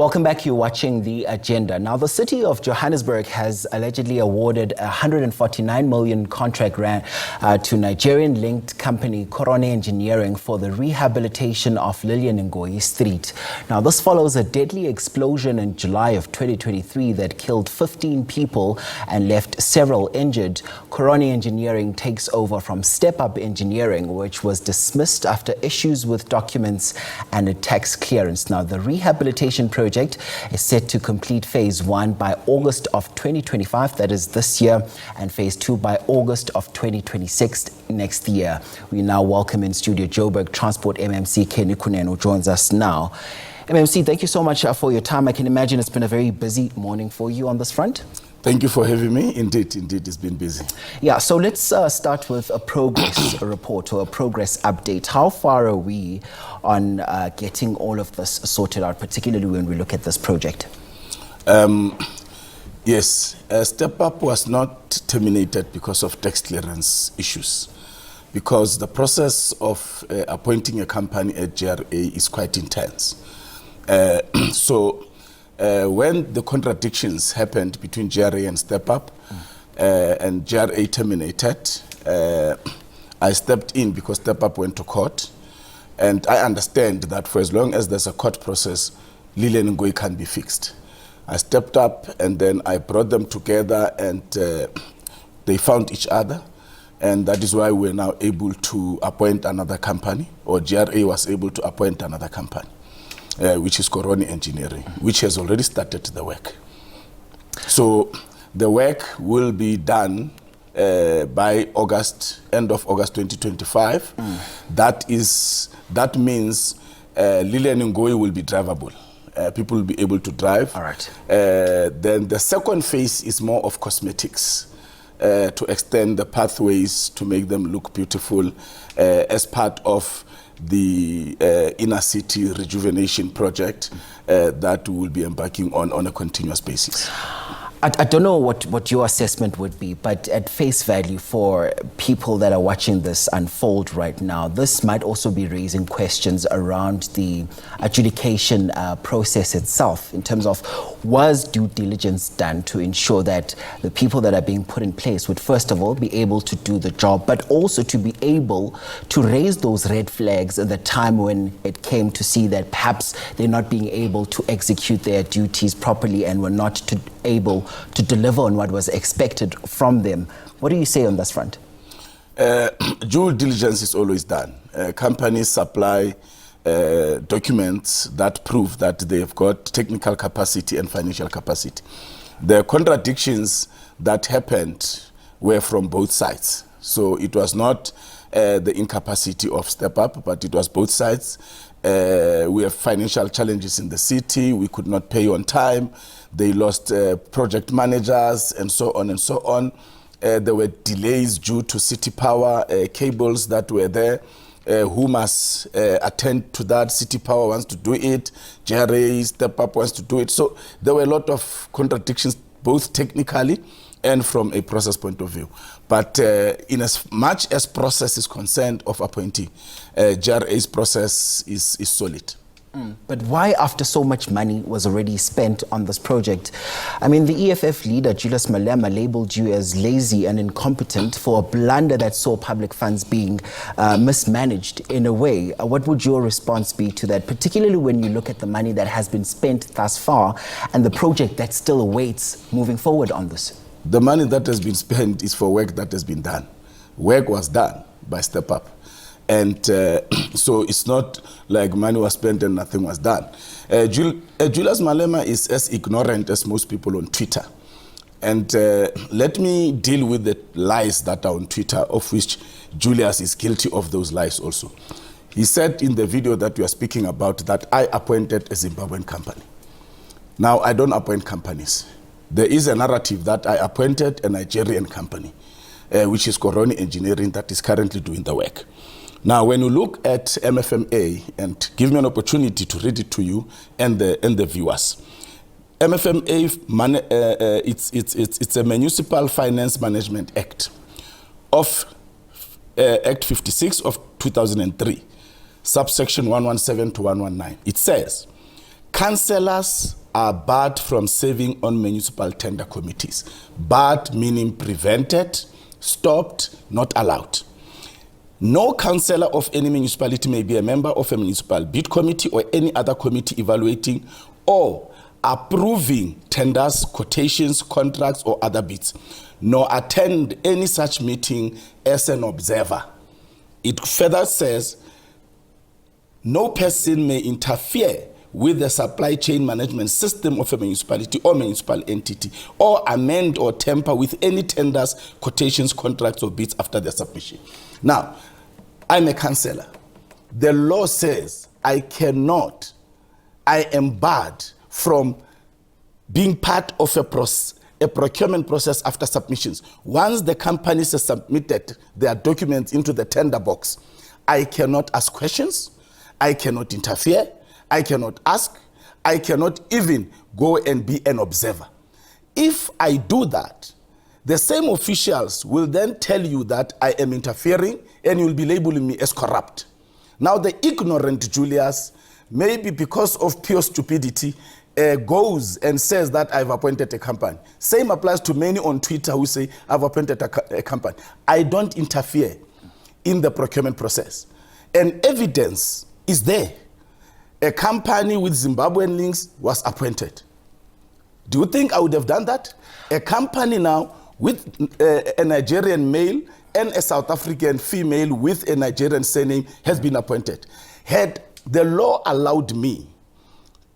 Welcome back. You're watching The Agenda. Now, the city of Johannesburg has allegedly awarded a 149 million contract grant to Nigerian-linked company Korone Engineering for the rehabilitation of Lilian Ngoyi Street. Now, this follows a deadly explosion in July of 2023 that killed 15 people and left several injured. Korone Engineering takes over from Step Up Engineering, which was dismissed after issues with documents and a tax clearance. Now, the rehabilitation project is set to complete phase 1 by August of 2025, that is this year, and phase 2 by August of 2026 next year. We now welcome in studio Joburg Transport MMC Kenny Kunene, who joins us now. MMC, thank you so much for your time. I can imagine it's been a very busy morning for you on this front. Thank you for having me. Indeed, it's been busy. Yeah, so let's start with a progress report or a progress update. How far are we on getting all of this sorted out, particularly when we look at this project? Yes, Step Up was not terminated because of tax clearance issues, because the process of appointing a company at GRA is quite intense. When the contradictions happened between GRA and Step Up and GRA terminated, I stepped in because Step Up went to court. And I understand that for as long as there's a court process, Lilian Ngoyi can be fixed. I stepped up and then I brought them together and they found each other. And that is why we're now able to appoint another company, or GRA was able to appoint another company. Which is Korone Engineering, which has already started the work. So the work will be done by August, end of August 2025. That means Lilian Ngoyi will be drivable. People will be able to drive. All right. Then the second phase is more of cosmetics, to extend the pathways to make them look beautiful as part of the inner city rejuvenation project that we will be embarking on a continuous basis. I don't know what your assessment would be, but at face value for people that are watching this unfold right now, this might also be raising questions around the adjudication process itself, in terms of, was due diligence done to ensure that the people that are being put in place would first of all be able to do the job, but also to be able to raise those red flags at the time when it came to see that perhaps they're not being able to execute their duties properly and were not able to deliver on what was expected from them. What do you say on this front? Due diligence is always done. Companies supply documents that prove that they've got technical capacity and financial capacity. The contradictions that happened were from both sides. So it was not the incapacity of Step Up, but it was both sides. We have financial challenges in the city. We could not pay on time. They lost project managers and so on and so on. There were delays due to city power cables that were there. Who must attend to that? City power wants to do it. GRA, Step Up wants to do it. So there were a lot of contradictions, both technically and from a process point of view. But in as much as process is concerned of appointee, GRA's process is solid. But why, after so much money was already spent on this project? I mean, the EFF leader, Julius Malema, labeled you as lazy and incompetent for a blunder that saw public funds being mismanaged in a way. What would your response be to that, particularly when you look at the money that has been spent thus far and the project that still awaits moving forward on this? The money that has been spent is for work that has been done. Work was done by Step Up. And so it's not like money was spent and nothing was done. Julius Malema is as ignorant as most people on Twitter. And let me deal with the lies that are on Twitter, of which Julius is guilty of those lies also. He said in the video that you are speaking about that I appointed a Zimbabwean company. Now, I don't appoint companies. There is a narrative that I appointed a Nigerian company, which is Korone Engineering, that is currently doing the work. Now, when you look at MFMA, and give me an opportunity to read it to you and the viewers. MFMA, it's a Municipal Finance Management Act of Act 56 of 2003, subsection 117 to 119. It says, Councillors are barred from serving on municipal tender committees. Barred meaning prevented, stopped, not allowed. No councillor of any municipality may be a member of a municipal bid committee or any other committee evaluating or approving tenders, quotations, contracts, or other bids, nor attend any such meeting as an observer. It further says, no person may interfere with the supply chain management system of a municipality or municipal entity, or amend or tamper with any tenders, quotations, contracts, or bids after their submission. Now, I'm a councillor. The law says I am barred from being part of a procurement process after submissions. Once the companies have submitted their documents into the tender box, I cannot ask questions, I cannot interfere, I cannot ask, I cannot even go and be an observer. If I do that, the same officials will then tell you that I am interfering and you'll be labeling me as corrupt. Now the ignorant Julius, maybe because of pure stupidity, goes and says that I've appointed a company. Same applies to many on Twitter who say I've appointed a company. I don't interfere in the procurement process. And evidence is there. A company with Zimbabwean links was appointed. Do you think I would have done that? A company now with a Nigerian male and a South African female with a Nigerian surname has been appointed. Had the law allowed me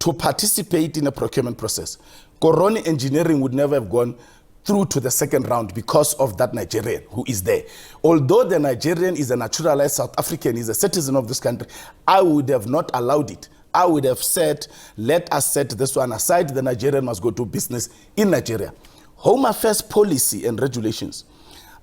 to participate in a procurement process, Korone Engineering would never have gone through to the second round because of that Nigerian who is there. Although the Nigerian is a naturalized South African, is a citizen of this country, I would have not allowed it. I would have said, let us set this one aside, the Nigerian must go do business in Nigeria. Home Affairs policy and regulations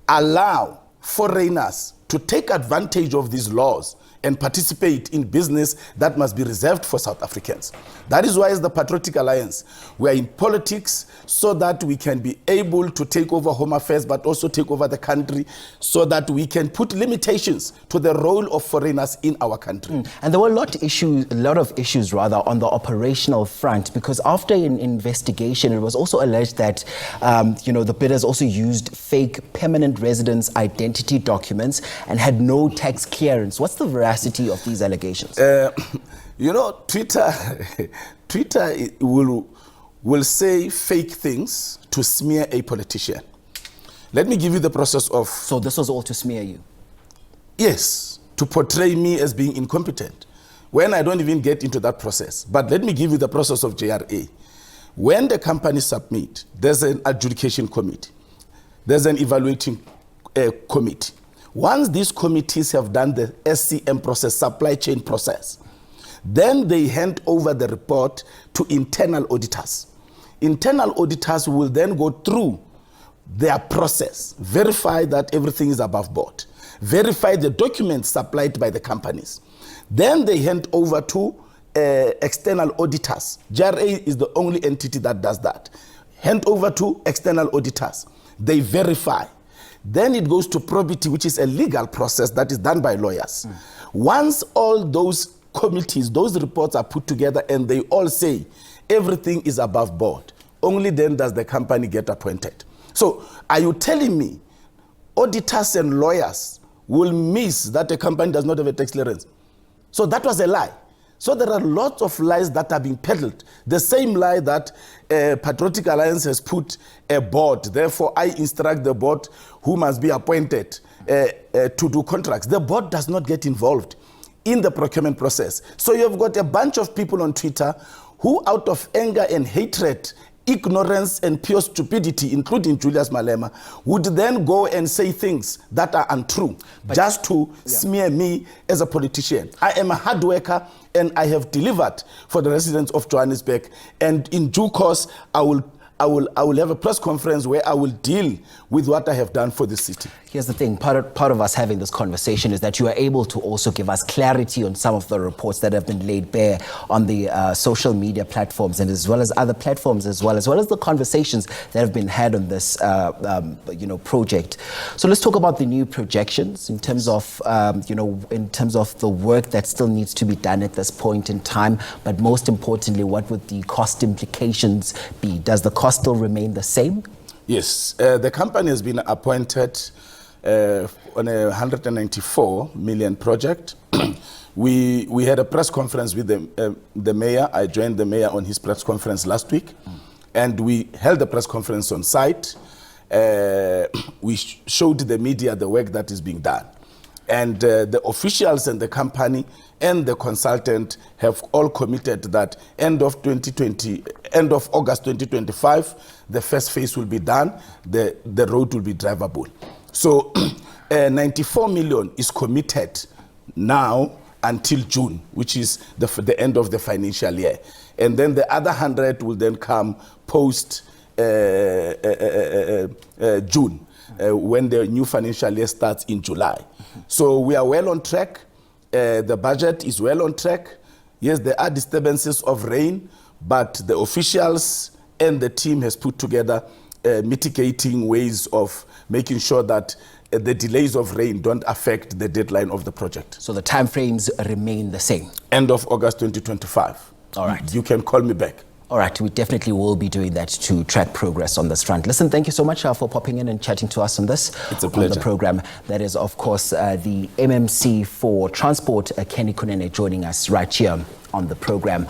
allow foreigners to take advantage of these laws and participate in business that must be reserved for South Africans. That is why, as the Patriotic Alliance, we are in politics so that we can be able to take over Home Affairs, but also take over the country so that we can put limitations to the role of foreigners in our country. And there were a lot of issues on the operational front, because after an investigation, it was also alleged that the bidders also used fake permanent residence identity documents and had no tax clearance. What's the veracity of these allegations? Twitter will say fake things to smear a politician. Let me give you the process of... So this was all to smear you? Yes, to portray me as being incompetent, when I don't even get into that process. But let me give you the process of JRA. When the companies submit, there's an adjudication committee. There's an evaluating committee. Once these committees have done the SCM process, supply chain process, then they hand over the report to internal auditors. Internal auditors will then go through their process, verify that everything is above board, verify the documents supplied by the companies. Then they hand over to external auditors. JRA is the only entity that does that. Hand over to external auditors. They verify. Then it goes to probity, which is a legal process that is done by lawyers. Once all those committees, those reports are put together and they all say everything is above board, only then does the company get appointed. So are you telling me auditors and lawyers will miss that a company does not have a tax clearance? So that was a lie. So there are lots of lies that are being peddled. The same lie that Patriotic Alliance has put a board. Therefore, I instruct the board who must be appointed to do contracts. The board does not get involved in the procurement process. So you've got a bunch of people on Twitter who, out of anger and hatred, ignorance and pure stupidity, including Julius Malema, would then go and say things that are untrue, just to smear me as a politician. I am a hard worker and I have delivered for the residents of Johannesburg, and in due course I will I will have a press conference where I will deal with what I have done for the city. Here's the thing, part of us having this conversation is that you are able to also give us clarity on some of the reports that have been laid bare on the social media platforms, and as well as other platforms as well as the conversations that have been had on this project. So let's talk about the new projections in terms of in terms of the work that still needs to be done at this point in time, but most importantly, what would the cost implications be? Does the cost still remain the same? Yes, the company has been appointed on a 194 million project. We had a press conference with the mayor. I joined the mayor on his press conference last week, and we held a press conference on site. We showed the media the work that is being done, and the officials and the company and the consultant have all committed that end of August 2025, the first phase will be done. The road will be drivable. So 94 million is committed now until June, which is the end of the financial year. And then the other 100 will then come post June, when the new financial year starts in July. So we are well on track. The budget is well on track. Yes, there are disturbances of rain, but the officials and the team has put together mitigating ways of making sure that the delays of rain don't affect the deadline of the project. So the timeframes remain the same? End of August 2025. All right. You can call me back. All right, we definitely will be doing that to track progress on this front. Listen, thank you so much for popping in and chatting to us on this. It's a pleasure. On the program. That is, of course, the MMC for Transport, Kenny Kunene, joining us right here on the program.